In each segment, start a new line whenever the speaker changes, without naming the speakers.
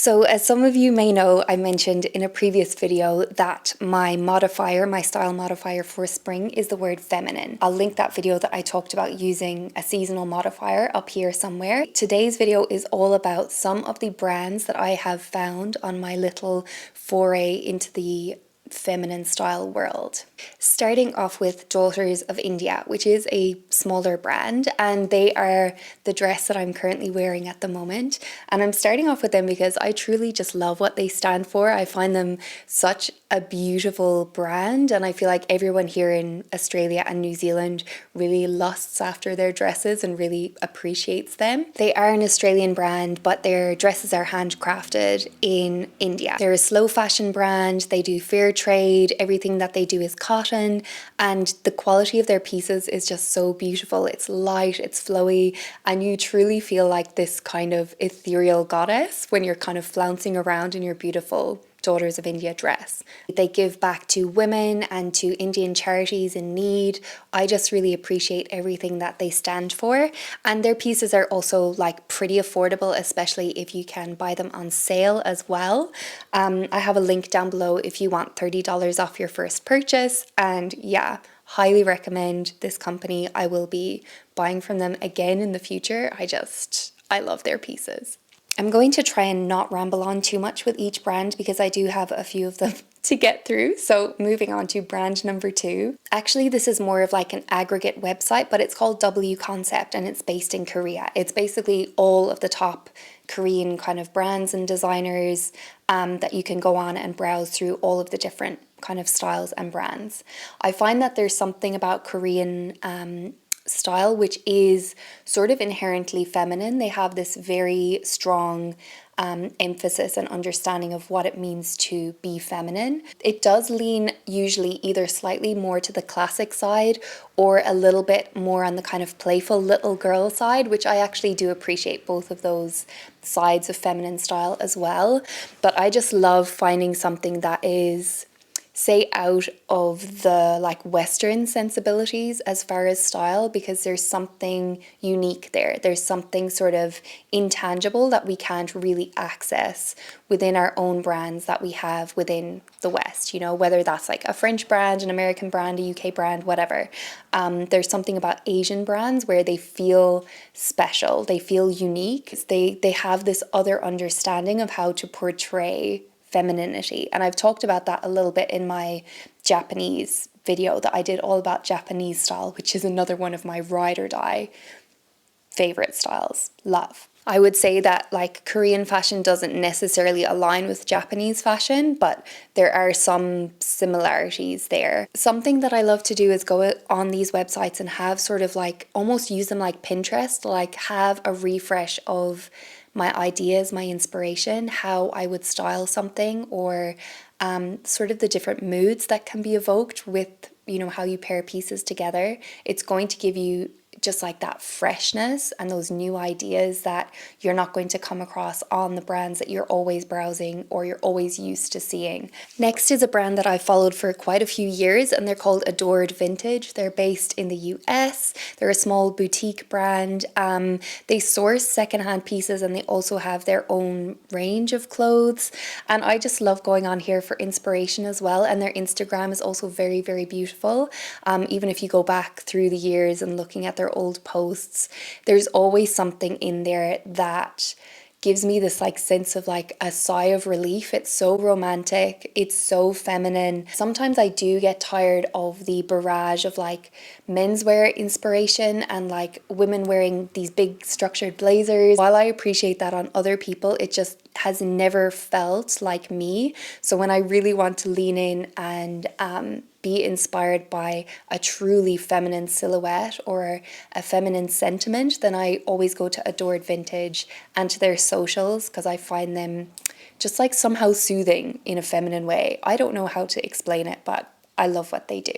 So as some of you may know, I mentioned in a previous video that my style modifier for spring is the word feminine. I'll link that video that I talked about using a seasonal modifier up here somewhere. Today's video is all about some of the brands that I have found on my little foray into the feminine style world. Starting off with Daughters of India, which is a smaller brand, and they are the dress that I'm currently wearing at the moment. And I'm starting off with them because I truly just love what they stand for. I find them such a beautiful brand, and I feel like everyone here in Australia and New Zealand really lusts after their dresses and really appreciates them. They are an Australian brand, but their dresses are handcrafted in India. They're a slow fashion brand. They do fair trade. Everything that they do is cotton, and the quality of their pieces is just so beautiful. It's light, it's flowy, and you truly feel like this kind of ethereal goddess when you're kind of flouncing around in your beautiful Daughters of India dress. They give back to women and to Indian charities in need. I just really appreciate everything that they stand for, and their pieces are also like pretty affordable, especially if you can buy them on sale as well. I have a link down below if you want $30 off your first purchase, and yeah, highly recommend this company. I will be buying from them again in the future. I love their pieces. I'm going to try and not ramble on too much with each brand because I do have a few of them to get through. So moving on to brand number 2. Actually, this is more of like an aggregate website, but it's called W Concept and it's based in Korea. It's basically all of the top Korean kind of brands and designers that you can go on and browse through all of the different kind of styles and brands. I find that there's something about Korean style which is sort of inherently feminine. They have this very strong emphasis and understanding of what it means to be feminine. It does lean usually either slightly more to the classic side or a little bit more on the kind of playful little girl side, which I actually do appreciate both of those sides of feminine style as well. But I just love finding something that is, say, out of the like Western sensibilities as far as style, because there's something unique there. There's something sort of intangible that we can't really access within our own brands that we have within the West, you know, whether that's like a French brand, an American brand, a UK brand, whatever. There's something about Asian brands where they feel special, they feel unique. They have this other understanding of how to portray femininity. And I've talked about that a little bit in my Japanese video that I did all about Japanese style, which is another one of my ride or die favorite styles. Love. I would say that like Korean fashion doesn't necessarily align with Japanese fashion, but there are some similarities there. Something that I love to do is go on these websites and have sort of like almost use them like Pinterest, like have a refresh of my ideas, my inspiration, how I would style something, or sort of the different moods that can be evoked with, you know, how you pair pieces together. It's going to give you just like that freshness and those new ideas that you're not going to come across on the brands that you're always browsing or you're always used to seeing. Next is a brand that I followed for quite a few years, and they're called Adored Vintage. They're based in the US. They're a small boutique brand. They source secondhand pieces and they also have their own range of clothes. And I just love going on here for inspiration as well. And their Instagram is also very, very beautiful. Even if you go back through the years and looking at their old posts, there's always something in there that gives me this like sense of like a sigh of relief. It's so romantic, it's so feminine. Sometimes I do get tired of the barrage of like menswear inspiration and like women wearing these big structured blazers. While I appreciate that on other people, it just has never felt like me. So when I really want to lean in and be inspired by a truly feminine silhouette or a feminine sentiment, then I always go to Adored Vintage and to their socials because I find them just like somehow soothing in a feminine way. I don't know how to explain it, but I love what they do.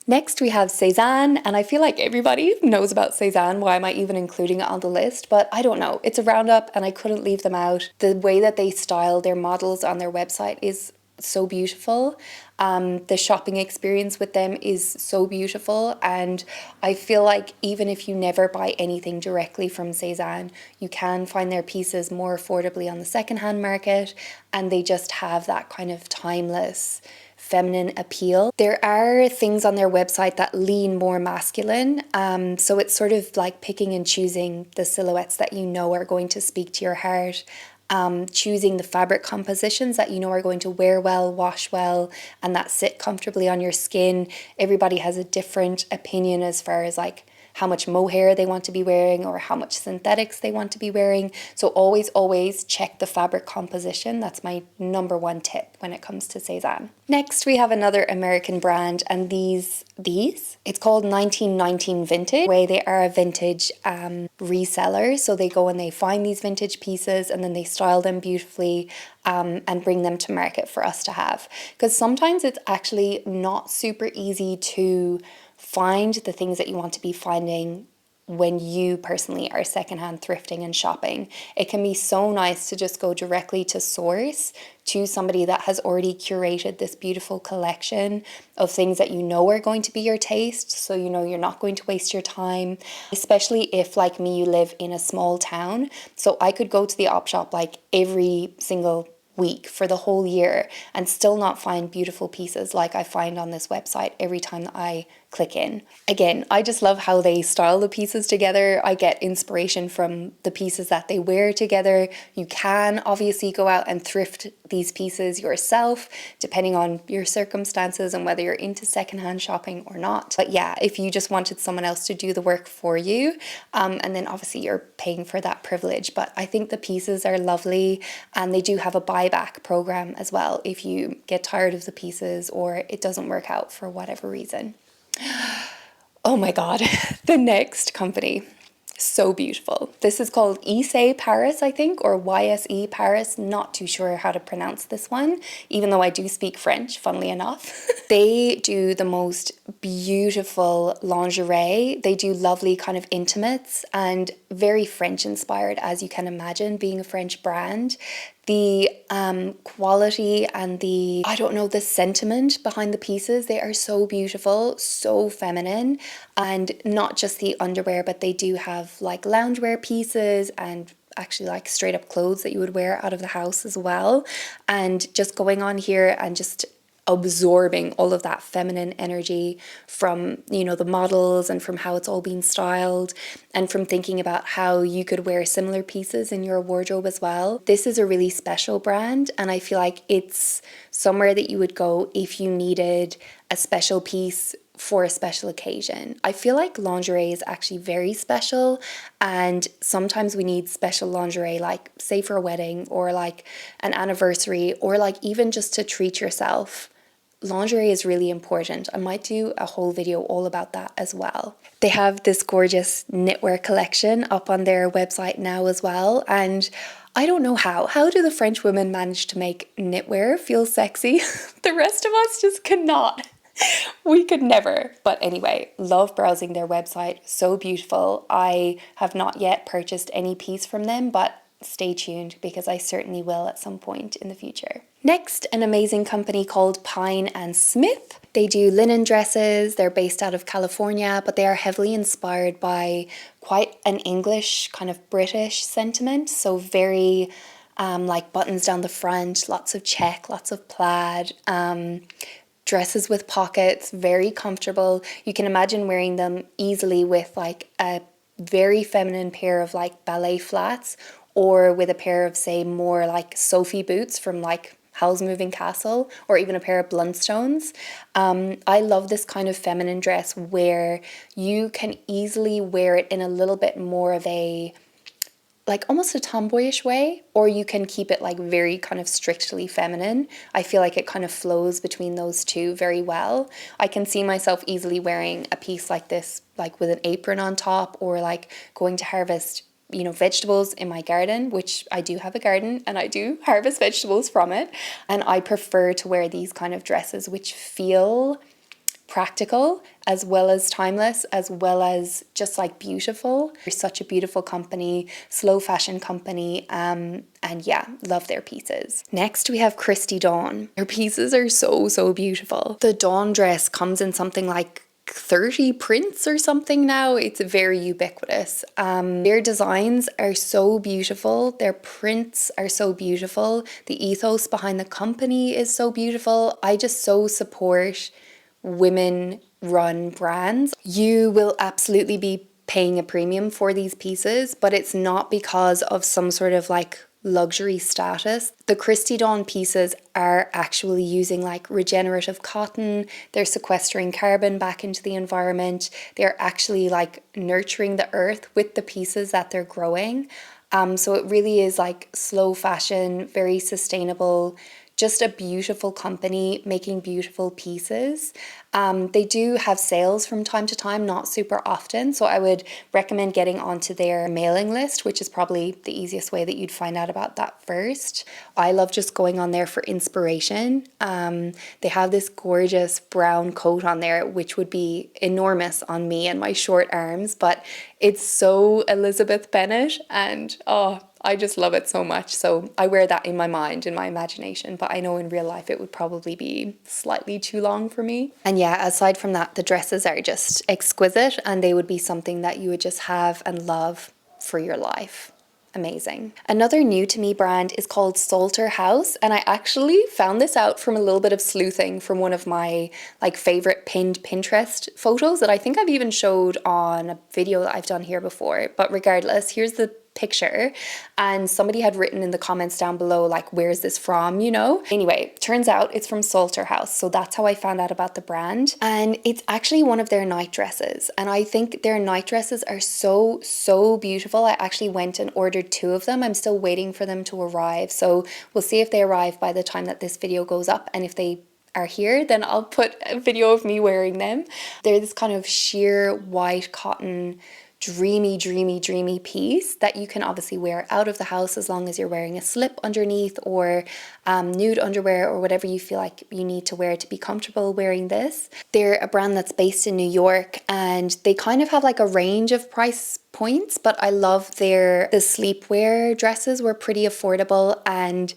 Next we have Sézane, and I feel like everybody knows about Sézane. Why am I even including it on the list? But I don't know. It's a roundup and I couldn't leave them out. The way that they style their models on their website is so beautiful. The shopping experience with them is so beautiful, and I feel like even if you never buy anything directly from Sézane, you can find their pieces more affordably on the secondhand market, and they just have that kind of timeless feminine appeal. There are things on their website that lean more masculine, so it's sort of like picking and choosing the silhouettes that you know are going to speak to your heart. Choosing the fabric compositions that you know are going to wear well, wash well, and that sit comfortably on your skin. Everybody has a different opinion as far as like how much mohair they want to be wearing or how much synthetics they want to be wearing. So always check the fabric composition. That's my number one tip when it comes to Sézane. Next, we have another American brand, and these, it's called 1919 Vintage, where they are a vintage reseller. So they go and they find these vintage pieces and then they style them beautifully and bring them to market for us to have. Because sometimes it's actually not super easy to find the things that you want to be finding when you personally are secondhand thrifting and shopping. It can be so nice to just go directly to source, to somebody that has already curated this beautiful collection of things that you know are going to be your taste, so you know you're not going to waste your time, especially if, like me, you live in a small town. So I could go to the op shop like every single week for the whole year and still not find beautiful pieces like I find on this website every time that I click in. Again, I just love how they style the pieces together. I get inspiration from the pieces that they wear together. You can obviously go out and thrift these pieces yourself, depending on your circumstances and whether you're into secondhand shopping or not. But yeah, if you just wanted someone else to do the work for you, and then obviously you're paying for that privilege. But I think the pieces are lovely, and they do have a buyback program as well if you get tired of the pieces or it doesn't work out for whatever reason. Oh my God, the next company, so beautiful. This is called Ysé Paris, I think, or YSE Paris. Not too sure how to pronounce this one, even though I do speak French, funnily enough. They do the most beautiful lingerie. They do lovely kind of intimates and very French inspired, as you can imagine, being a French brand. The quality and the sentiment behind the pieces, they are so beautiful, so feminine, and not just the underwear, but they do have like loungewear pieces and actually like straight up clothes that you would wear out of the house as well. And just going on here and just absorbing all of that feminine energy from, you know, the models and from how it's all been styled and from thinking about how you could wear similar pieces in your wardrobe as well. This is a really special brand, and I feel like it's somewhere that you would go if you needed a special piece for a special occasion. I feel like lingerie is actually very special, and sometimes we need special lingerie, like say for a wedding or like an anniversary or like even just to treat yourself. Lingerie is really important. I might do a whole video all about that as well. They have this gorgeous knitwear collection up on their website now as well, and I don't know how do the French women manage to make knitwear feel sexy? The rest of us just cannot. We could never. But anyway, love browsing their website. So beautiful. I have not yet purchased any piece from them, but stay tuned because I certainly will at some point in the future. Next, an amazing company called Pyne and Smith. They do linen dresses. They're based out of California, but they are heavily inspired by quite an English kind of British sentiment. So very like buttons down the front, lots of check, lots of plaid, dresses with pockets, very comfortable. You can imagine wearing them easily with like a very feminine pair of like ballet flats, or with a pair of, say, more like Sophie boots from like Howl's Moving Castle, or even a pair of Blundstones. I love this kind of feminine dress where you can easily wear it in a little bit more of a, like almost a tomboyish way, or you can keep it like very kind of strictly feminine. I feel like it kind of flows between those two very well. I can see myself easily wearing a piece like this, like with an apron on top, or like going to harvest, you know, vegetables in my garden, which I do have a garden and I do harvest vegetables from it. And I prefer to wear these kind of dresses which feel practical as well as timeless, as well as just like beautiful. They're such a beautiful company, slow fashion company, and yeah, love their pieces. Next we have Christy Dawn. Their pieces are so beautiful. The Dawn dress comes in something like 30 prints or something now. It's very ubiquitous. Their designs are so beautiful. Their prints are so beautiful. The ethos behind the company is so beautiful. I just so support women run brands. You will absolutely be paying a premium for these pieces, but it's not because of some sort of like luxury status. The Christy Dawn pieces are actually using like regenerative cotton. They're sequestering carbon back into the environment. They're actually like nurturing the earth with the pieces that they're growing. So it really is like slow fashion, very sustainable, just a beautiful company making beautiful pieces. They do have sales from time to time, not super often. So I would recommend getting onto their mailing list, which is probably the easiest way that you'd find out about that first. I love just going on there for inspiration. They have this gorgeous brown coat on there, which would be enormous on me and my short arms, but it's so Elizabeth Bennet, and I just love it so much. So I wear that in my mind, in my imagination, but I know in real life it would probably be slightly too long for me. And yeah, aside from that, the dresses are just exquisite, and they would be something that you would just have and love for your life. Amazing. Another new to me brand is called Salter House, and I actually found this out from a little bit of sleuthing from one of my like favorite pinned Pinterest photos that I think I've even showed on a video that I've done here before. But regardless, here's the picture, and somebody had written in the comments down below like, where's this from, you know? Anyway, turns out it's from Salter House, so that's how I found out about the brand. And it's actually one of their night dresses, and I think their night dresses are so beautiful. I actually went and ordered 2 of them. I'm still waiting for them to arrive, so we'll see if they arrive by the time that this video goes up, and if they are here, then I'll put a video of me wearing them. They're this kind of sheer white cotton, dreamy piece that you can obviously wear out of the house as long as you're wearing a slip underneath, or nude underwear, or whatever you feel like you need to wear to be comfortable wearing this. They're a brand that's based in New York, and they kind of have like a range of price points, but I love the sleepwear dresses were pretty affordable, and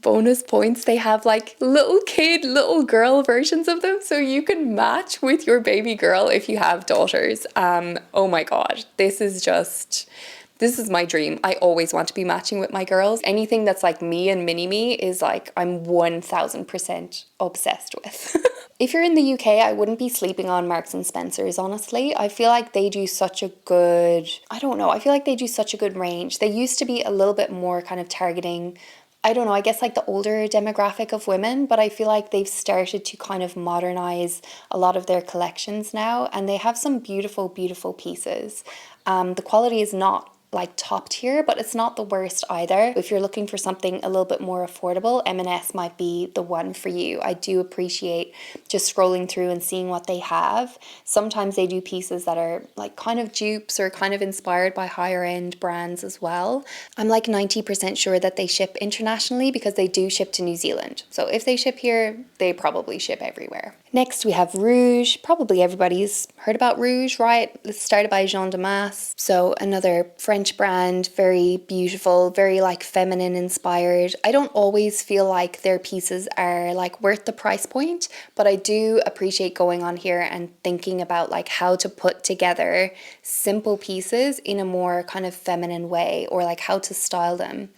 bonus points, they have like little girl versions of them, so you can match with your baby girl if you have daughters. Oh my god, this is my dream. I always want to be matching with my girls. Anything that's like me and mini me is like I'm 1000% obsessed with. If you're in the UK, I wouldn't be sleeping on Marks and Spencer's, honestly. I feel like they do such a good, I don't know, I feel like they do such a good range. They used to be a little bit more kind of targeting, I don't know, I guess like the older demographic of women, but I feel like they've started to kind of modernize a lot of their collections now, and they have some beautiful pieces. The quality is not like top tier, but it's not the worst either. If you're looking for something a little bit more affordable, M&S might be the one for you. I do appreciate just scrolling through and seeing what they have. Sometimes they do pieces that are like kind of dupes or kind of inspired by higher end brands as well. I'm like 90% sure that they ship internationally because they do ship to New Zealand. So if they ship here, they probably ship everywhere. Next we have Rouje. Probably everybody's heard about Rouje, right? It's started by Jeanne Damas. So another French brand, very beautiful, very like feminine inspired. I don't always feel like their pieces are like worth the price point, but I do appreciate going on here and thinking about like how to put together simple pieces in a more kind of feminine way, or like how to style them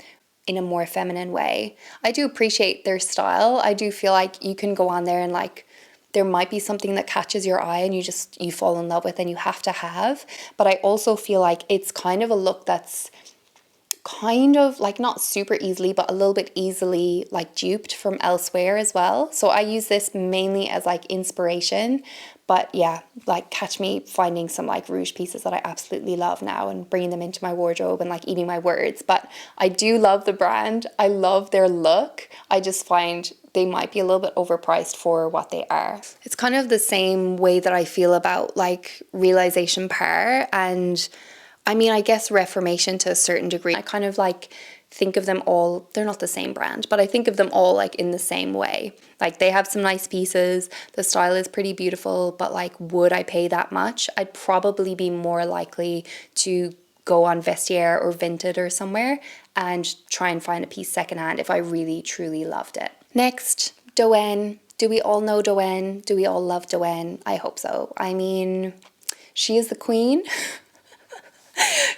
in a more feminine way. I do appreciate their style. I do feel like you can go on there and like there might be something that catches your eye and you fall in love with and you have to have. But I also feel like it's kind of a look that's kind of like not super easily, but a little bit easily like duped from elsewhere as well. So I use this mainly as like inspiration. But yeah, like catch me finding some like Rouje pieces that I absolutely love now and bringing them into my wardrobe and like eating my words. But I do love the brand. I love their look. I just find they might be a little bit overpriced for what they are. It's kind of the same way that I feel about like Realization Par and I mean, I guess Reformation to a certain degree. I kind of like think of them all, they're not the same brand, but I think of them all like in the same way. Like they have some nice pieces, the style is pretty beautiful, but like would I pay that much? I'd probably be more likely to go on Vestiaire or Vinted or somewhere and try and find a piece secondhand if I really truly loved it. Next, Dôen. Do we all know Dôen? Do we all love Dôen? I hope so. I mean, she is the queen.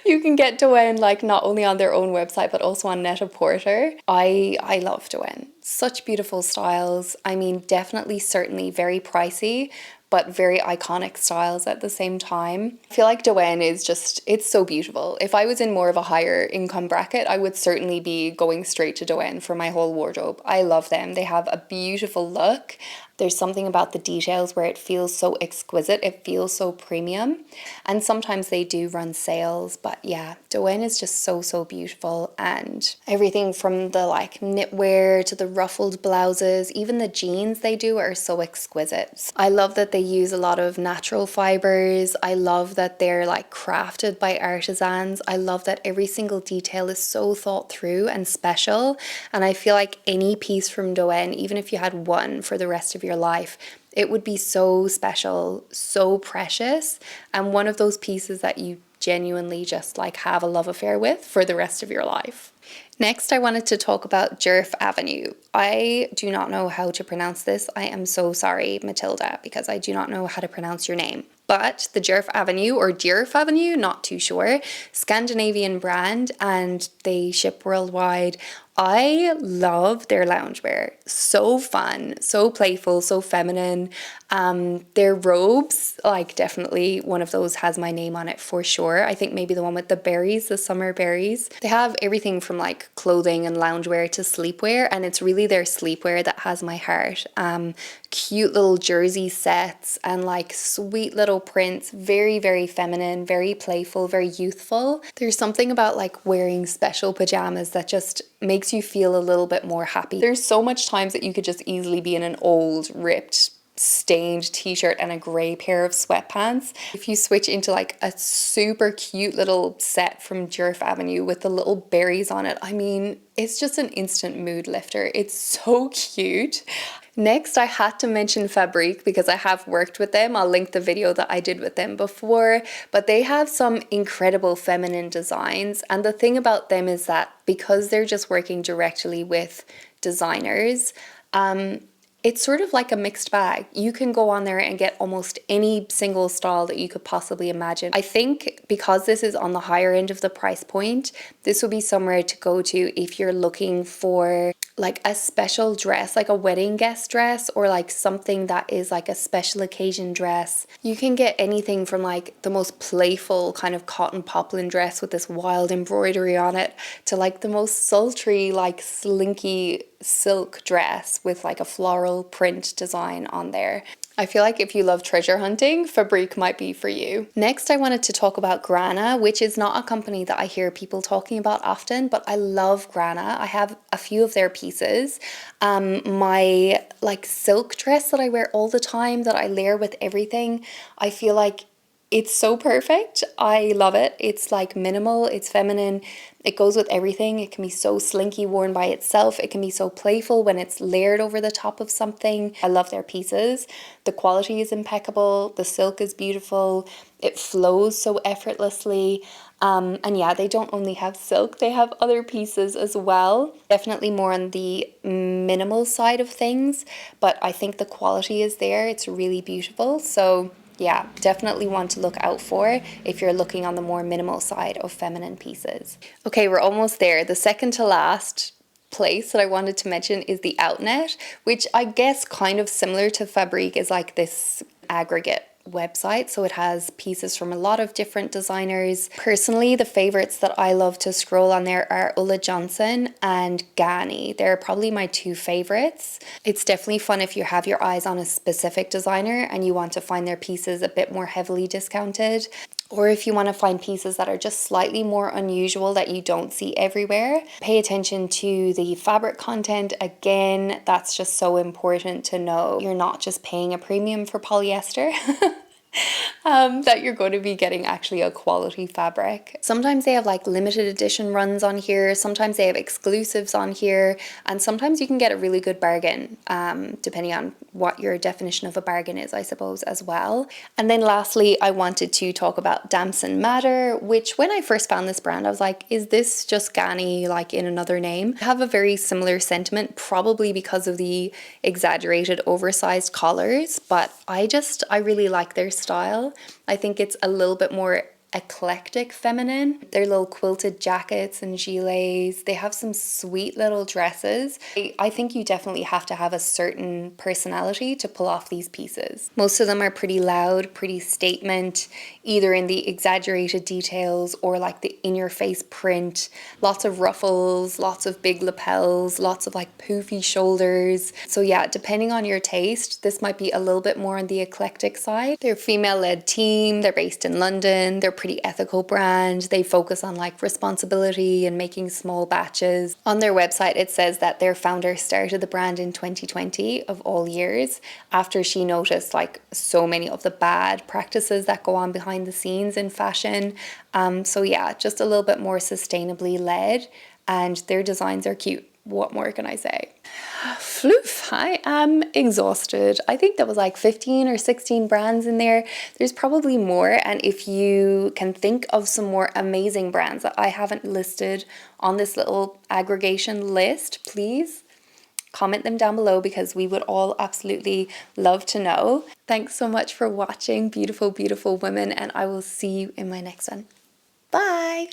You can get Dôen like not only on their own website but also on Net-a-Porter. I love Dôen. Such beautiful styles. I mean, definitely, certainly very pricey, but very iconic styles at the same time. I feel like Dôen is just, it's so beautiful. If I was in more of a higher income bracket, I would certainly be going straight to Dôen for my whole wardrobe. I love them. They have a beautiful look. There's something about the details where it feels so exquisite. It feels so premium. And sometimes they do run sales, but yeah, Dôen is just so, so beautiful. And everything from the like knitwear to the ruffled blouses, even the jeans they do are so exquisite. I love that they use a lot of natural fibers. I love that they're like crafted by artisans. I love that every single detail is so thought through and special. And I feel like any piece from Dôen, even if you had one for the rest of your life, it would be so special, so precious, and one of those pieces that you genuinely just like have a love affair with for the rest of your life. Next, I wanted to talk about Djerf Avenue. I do not know how to pronounce this. I am so sorry, Matilda, because I do not know how to pronounce your name. But the Djerf Avenue, or Djerf Avenue, not too sure, Scandinavian brand, and they ship worldwide. I love their loungewear. So fun, so playful, so feminine. Their robes, like definitely one of those has my name on it for sure. I think maybe the one with the berries, the summer berries. They have everything from like clothing and loungewear to sleepwear, and it's really their sleepwear that has my heart. Cute little jersey sets and like sweet little prints, very, very feminine, very playful, very youthful. There's something about like wearing special pajamas that just makes you feel a little bit more happy. There's so much times that you could just easily be in an old, ripped, stained t-shirt and a grey pair of sweatpants. If you switch into like a super cute little set from Djerf Avenue with the little berries on it, I mean, it's just an instant mood lifter. It's so cute. Next, I had to mention Fabrique because I have worked with them. I'll link the video that I did with them before, but they have some incredible feminine designs. And the thing about them is that because they're just working directly with designers, it's sort of like a mixed bag. You can go on there and get almost any single style that you could possibly imagine. I think because this is on the higher end of the price point, this would be somewhere to go to if you're looking for like a special dress, like a wedding guest dress, or like something that is like a special occasion dress. You can get anything from like the most playful kind of cotton poplin dress with this wild embroidery on it to like the most sultry, like slinky silk dress with like a floral print design on there. I feel like if you love treasure hunting, Fabrique might be for you. Next, I wanted to talk about Grana, which is not a company that I hear people talking about often, but I love Grana. I have a few of their pieces. My like silk dress that I wear all the time, that I layer with everything, I feel like it's so perfect. I love it. It's like minimal, it's feminine, it goes with everything. It can be so slinky worn by itself. It can be so playful when it's layered over the top of something. I love their pieces. The quality is impeccable. The silk is beautiful. It flows so effortlessly. And yeah, they don't only have silk, they have other pieces as well. Definitely more on the minimal side of things, but I think the quality is there. It's really beautiful. So yeah, definitely one to look out for if you're looking on the more minimal side of feminine pieces. Okay, we're almost there. The second to last place that I wanted to mention is the Outnet, which I guess kind of similar to Fabrique is like this aggregate website, so it has pieces from a lot of different designers. Personally, the favorites that I love to scroll on there are Ulla Johnson and Gani. They're probably my two favorites. It's definitely fun if you have your eyes on a specific designer and you want to find their pieces a bit more heavily discounted, or if you want to find pieces that are just slightly more unusual that you don't see everywhere. Pay attention to the fabric content. Again, that's just so important to know. You're not just paying a premium for polyester. that you're going to be getting actually a quality fabric. Sometimes they have like limited edition runs on here, sometimes they have exclusives on here, and sometimes you can get a really good bargain, depending on what your definition of a bargain is, I suppose, as well. And then lastly, I wanted to talk about Damson Madder, which when I first found this brand, I was like, is this just Ganni like in another name? I have a very similar sentiment, probably because of the exaggerated oversized collars, but I really like their style. I think it's a little bit more eclectic feminine. Their little quilted jackets and gilets, they have some sweet little dresses. I think you definitely have to have a certain personality to pull off these pieces. Most of them are pretty loud, pretty statement, either in the exaggerated details or like the in-your-face print. Lots of ruffles, lots of big lapels, lots of like poofy shoulders. So yeah, depending on your taste, this might be a little bit more on the eclectic side. They're a female-led team, they're based in London, they're pretty ethical brand. They focus on like responsibility and making small batches. On their website it says that their founder started the brand in 2020 of all years, after she noticed like so many of the bad practices that go on behind the scenes in fashion. So yeah, just a little bit more sustainably led, and their designs are cute. What more can I say? Floof, I am exhausted. I think there was like 15 or 16 brands in there. There's probably more, and if you can think of some more amazing brands that I haven't listed on this little aggregation list, please comment them down below, because we would all absolutely love to know. Thanks so much for watching, beautiful, beautiful women, and I will see you in my next one. Bye!